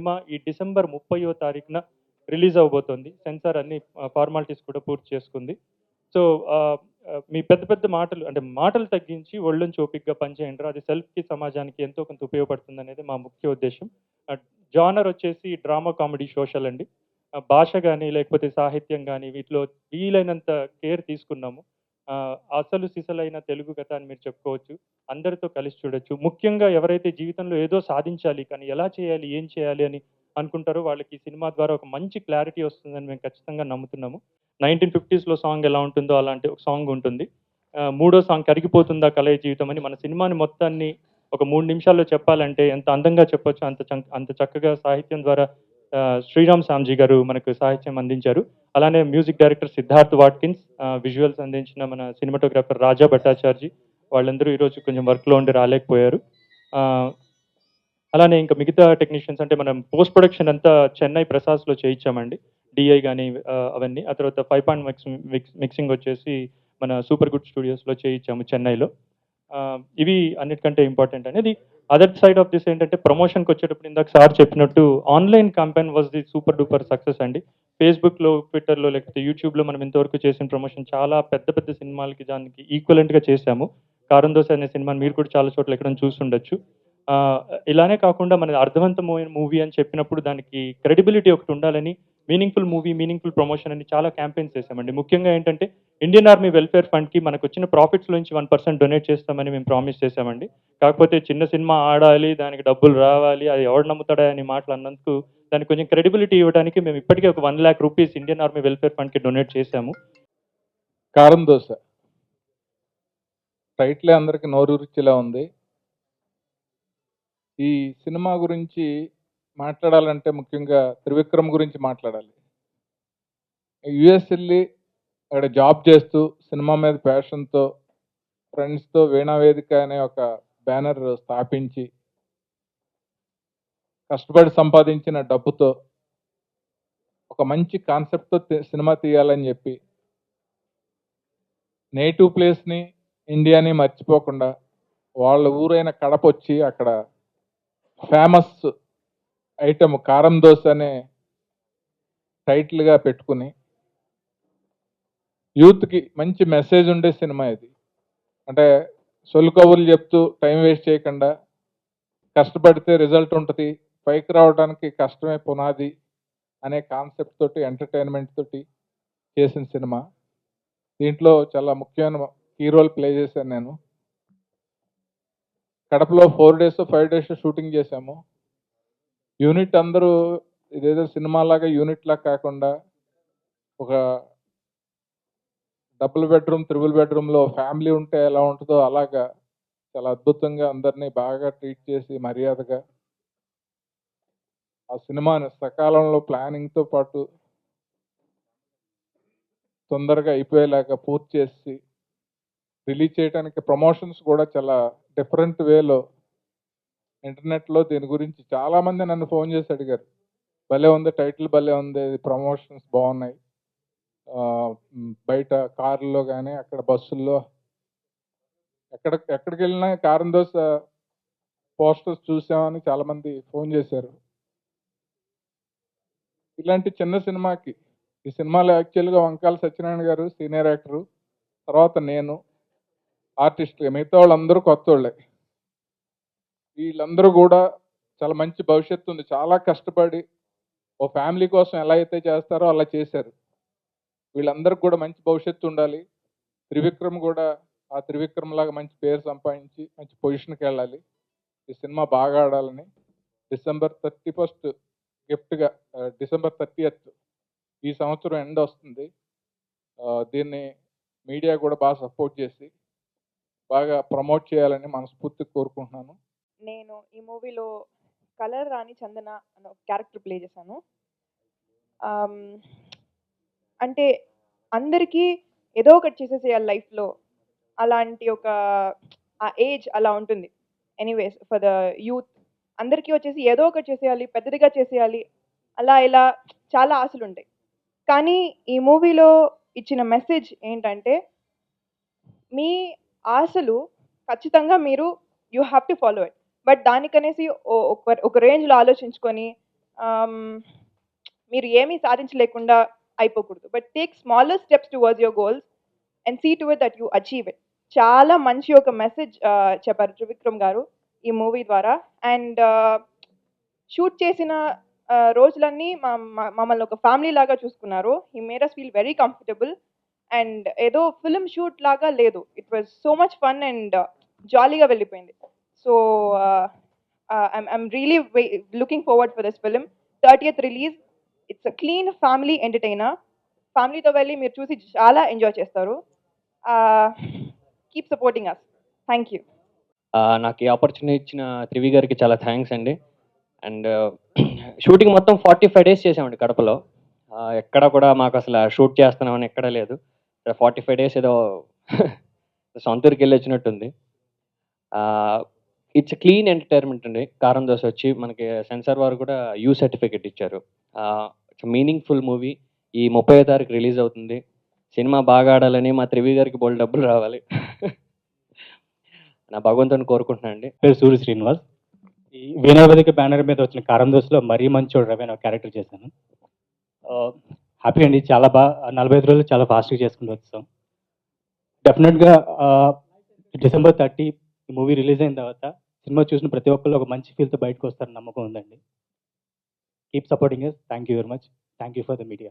Cinema ఈ December 30వ తారీఖున release అవ్వబోతోంది. Censor అన్ని ఫార్మాలిటీస్ కూడా పూర్తి చేసుకుంది. సో, మీ పెద్ద పెద్ద మాటలు అంటే మాటలు తగ్గించి ఒళ్ళొంచి ఓపికగా పనిచేయండిరా. అది సెల్ఫ్‌కి, సమాజానికి ఎంతో కొంత ఉపయోగపడుతుందనేది మా ముఖ్య ఉద్దేశ్యం. జానర్ వచ్చేసి డ్రామా, కామెడీ, సోషల్ అండి. భాష గాని, లేకపోతే సాహిత్యం గాని వీటిలో వీలైనంత కేర్ తీసుకున్నాము. అసలు సిసలైన తెలుగు కథ అని మీరు చెప్పుకోవచ్చు. అందరితో కలిసి చూడొచ్చు. ముఖ్యంగా ఎవరైతే జీవితంలో ఏదో సాధించాలి, కానీ ఎలా చేయాలి, ఏం చేయాలి అని అనుకుంటారో వాళ్ళకి ఈ సినిమా ద్వారా ఒక మంచి క్లారిటీ వస్తుందని మేము ఖచ్చితంగా నమ్ముతున్నాము. 1950స్‌లో సాంగ్ ఎలా ఉంటుందో అలాంటి ఒక సాంగ్ ఉంటుంది. మూడో సాంగ్ 'కరిగిపోతుందా కలయి జీవితం' అని మన సినిమాని మొత్తాన్ని ఒక 3 నిమిషాల్లో చెప్పాలంటే ఎంత అందంగా చెప్పొచ్చో అంత చక్కగా సాహిత్యం ద్వారా శ్రీరామ్ సామ్‌జీ గారు మనకు సాహిత్యం అందించారు. అలానే music director Siddharth Watkins, visuals అందించిన మన సినిమాటోగ్రాఫర్ రాజా భట్టాచార్జీ వాళ్ళందరూ ఈరోజు కొంచెం వర్క్‌లో ఉండి రాలేకపోయారు. ఆహ్, అలానే ఇంకా మిగతా టెక్నీషియన్స్ అంటే మనం పోస్ట్ ప్రొడక్షన్ అంతా చెన్నై ప్రసాస్‌లో చేయించామండి. డీఐ గాని అవన్నీ. ఆ తర్వాత 5 పాయింట్ మిక్సింగ్ వచ్చేసి మన సూపర్ గుడ్ స్టూడియోస్‌లో చేయించాము చెన్నైలో. ఇవి అన్నిటికంటే ఇంపార్టెంట్ అనేది. అదర్ సైడ్ ఆఫ్ దిస్ ఏంటంటే ప్రమోషన్‌కొచ్చేటప్పుడు ఇందాక సార్ చెప్పినట్టు online campaign was the super duper success అండి. ఫేస్‌బుక్‌లో, ట్విట్టర్‌లో లేకపోతే యూట్యూబ్‌లో మనం ఇంతవరకు చేసిన ప్రమోషన్ చాలా పెద్ద పెద్ద సినిమాలకి దానికి ఈక్వలెంట్‌గా చేశాము. 'కారం దోస' అనే సినిమాని మీరు కూడా చాలా చోట్ల ఎక్కడైనా చూసుండొచ్చు. ఆహ్, ఇలానే కాకుండా మనది అర్థవంతమైన మూవీ అని చెప్పినప్పుడు దానికి క్రెడిబిలిటీ ఒకటి ఉండాలని మీనింగ్‌ఫుల్ మూవీ, మీనింగ్‌ఫుల్ ప్రమోషన్ అని చాలా క్యాంపెయిన్స్ చేశామండి. ముఖ్యంగా ఏంటంటే ఇండియన్ ఆర్మీ వెల్ఫేర్ ఫండ్‌కి మనకొచ్చిన ప్రాఫిట్స్‌లో నుంచి 1% డొనేట్ చేస్తామని మేము ప్రామిస్ చేశామండి. కాకపోతే చిన్న సినిమా ఆడాలి, దానికి డబ్బులు రావాలి, అది ఎవడు నమ్ముతాడా అని మాటలు అన్నందుకు దానికి కొంచెం క్రెడిబిలిటీ ఇవ్వడానికి మేము ఇప్పటికే ఒక ₹1,00,000 ఇండియన్ ఆర్మీ వెల్ఫేర్ ఫండ్‌కి డొనేట్ చేశాము. 'కారం దోస' టైటిలే అందరికి నోరూరించేలా ఉంది. ఈ సినిమా గురించి మాట్లాడాలంటే ముఖ్యంగా త్రివిక్రమ్ గురించి మాట్లాడాలి. యూఎస్ ఎళ్లి అక్కడ జాబ్ చేస్తూ సినిమా మీద ప్యాషన్‌తో ఫ్రెండ్స్‌తో వీణా వేదిక అనే ఒక బ్యానర్ స్థాపించి కష్టపడి సంపాదించిన డబ్బుతో ఒక మంచి కాన్సెప్ట్‌తో సినిమా తీయాలని చెప్పి నేటివ్ ప్లేస్‌ని, ఇండియాని మర్చిపోకుండా వాళ్ళ ఊరైన కడపొచ్చి అక్కడ ఫేమస్ ఐటెమ్ 'కారం దోస' అనే టైటిల్‌గా పెట్టుకుని యూత్‌కి మంచి మెసేజ్ ఉండే సినిమా ఇది. అంటే సొల్లు కబుర్లు చెప్తూ టైం వేస్ట్ చేయకుండా కష్టపడితే రిజల్ట్ ఉంటది. పైకి రావడానికి కష్టమే పునాది అనే కాన్సెప్ట్ తోటి ఎంటర్‌టైన్‌మెంట్ తోటి చేసిన సినిమా. దీంట్లో చాలా ముఖ్యమైన కీ రోల్ ప్లే చేశాను నేను. కడపలో 4 డేసో, 5 డేసో షూటింగ్ చేశాము. యూనిట్ అందరూ ఇదేదో సినిమాలాగా యూనిట్‌లా కాకుండా ఒక డబుల్ బెడ్‌రూమ్, త్రిబుల్ బెడ్‌రూమ్‌లో ఫ్యామిలీ ఉంటే ఎలా ఉంటదో అలాగా చాలా అద్భుతంగా అందరిని బాగా ట్రీట్ చేసి మర్యాదగా ఆ సినిమాని సకాలంలో ప్లానింగ్‌తో పాటు తొందరగా అయిపోయేలాగా పూర్తి చేసి రిలీజ్ చేయడానికి ప్రమోషన్స్ కూడా చాలా డిఫరెంట్ వేలో ఇంటర్నెట్‌లో దీని గురించి చాలామంది నన్ను ఫోన్ చేసి అడిగారు. భలే ఉంది, టైటిల్ భలే ఉంది, ప్రమోషన్స్ బాగున్నాయి. బయట కార్‌లో గానీ, అక్కడ బస్సుల్లో ఎక్కడికెళ్ళినా 'కారం దోస' పోస్టర్స్ చూసామని చాలామంది ఫోన్ చేశారు. ఇలాంటి చిన్న సినిమాకి ఈ సినిమాలో యాక్చువల్‌గా వంకాల సత్యనారాయణ గారు సీనియర్ యాక్టరు. తర్వాత నేను ఆర్టిస్ట్‌గా మిగతా వాళ్ళందరూ కొత్తోళ్ళే. వీళ్ళందరూ గూడా చాలా మంచి భవిష్యత్తు ఉంది. చాలా కష్టపడి ఓ ఫ్యామిలీ కోసం ఎలా అయితే చేస్తారో అలా చేశారు. వీళ్ళందరికి కూడా మంచి భవిష్యత్తు ఉండాలి. త్రివిక్రమ్ గూడా ఆ త్రివిక్రమ్ లాగా మంచి పేరు సంపాదించి మంచి పొజిషన్‌కెళ్ళాలి. ఈ సినిమా బాగా ఆడాలని డిసెంబర్ 31 గిఫ్ట్‌గా డిసెంబర్ 30థ్ ఈ సంవత్సరం ఎండ్ వస్తుంది. దీన్ని మీడియా కూడా బాగా సపోర్ట్ చేసి బాగా ప్రమోట్ చేయాలని మనస్ఫూర్తిగా కోరుకుంటున్నాను. నేను ఈ మూవీలో కలర్ రాణి చందన అనే ఒక క్యారెక్టర్ ప్లే చేశాను. అంటే అందరికీ ఏదో ఒకటి చేసేసేయాలి లైఫ్‌లో. అలాంటి ఒక ఆ ఏజ్ అలా ఉంటుంది. ఎనీవేస్ ఫర్ ద యూత్ అందరికీ వచ్చేసి ఏదో ఒకటి చేసేయాలి, పెద్దదిగా చేసేయాలి. అలా ఇలా చాలా ఆశలుంటాయి. కానీ ఈ మూవీలో ఇచ్చిన మెసేజ్ ఏంటంటే, మీ ఆశలు ఖచ్చితంగా మీరు you have to follow it. But దానికనేసి ఒక రేంజ్‌లో ఆలోచించుకొని మీరు ఏమీ సాధించలేకుండా అయిపోకూడదు, but take smaller steps towards your goals and see to it that you achieve it. చాలా మంచి ఒక మెసేజ్ చెప్పారు త్రివిక్రమ్ గారు ఈ మూవీ ద్వారా. అండ్ షూట్ చేసిన రోజులన్నీ మమ్మల్ని ఒక ఫ్యామిలీ లాగా చూసుకున్నారు. He made us feel very comfortable. And ఏదో ఫిల్మ్ షూట్ లాగా లేదు, it was so much fun and జాలీగా వెళ్ళిపోయింది. So I'm really looking forward for this film. 30th release. It's a clean family entertainer. ఫ్యామిలీతో వెళ్ళి మీరు చూసి చాలా ఎంజాయ్ చేస్తారు. Keep supporting us. Thank you. నాకు ఈ ఆపర్చునిటీ ఇచ్చిన త్రివి గారికి చాలా థ్యాంక్స్ అండి. అండ్ షూటింగ్ మొత్తం 45 days చేసామండి కడపలో. ఎక్కడ కూడా మాకు అసలు షూట్ చేస్తున్నామని ఎక్కడా లేదు. 45 days ఏదో సొంత ఊరికి వెళ్ళి వచ్చినట్టుంది. ఇట్స్ క్లీన్ ఎంటర్టైన్మెంట్ అండి. కారం దోశ వచ్చి మనకి సెన్సార్ వారు కూడా యూ సర్టిఫికెట్ ఇచ్చారు. It's meaningful movie. ఈ 30వ తారీఖు రిలీజ్ అవుతుంది. సినిమా బాగా ఆడాలని మా త్రివి గారికి బోల్డ్ డబ్బులు రావాలి నా భగవంతుని కోరుకుంటున్నాను అండి. పేరు సూర్య శ్రీనివాస్. ఈ వీణావేదిక బ్యానర్ మీద వచ్చిన కారం దోశలో మరీ మంచోడు రవి అని ఒక క్యారెక్టర్ చేశాను. హ్యాపీ అండి. చాలా బాగా 45 రోజులు చాలా ఫాస్ట్గా చేసుకుంటూ వచ్చాం. డెఫినెట్గా December 30 ఈ మూవీ రిలీజ్ అయిన తర్వాత సినిమా చూసిన ప్రతి ఒక్కళ్ళు ఒక మంచి ఫీల్తో బయటకు వస్తారని నమ్మకం ఉందండి. Keep supporting us. Thank you very much. Thank you for the media.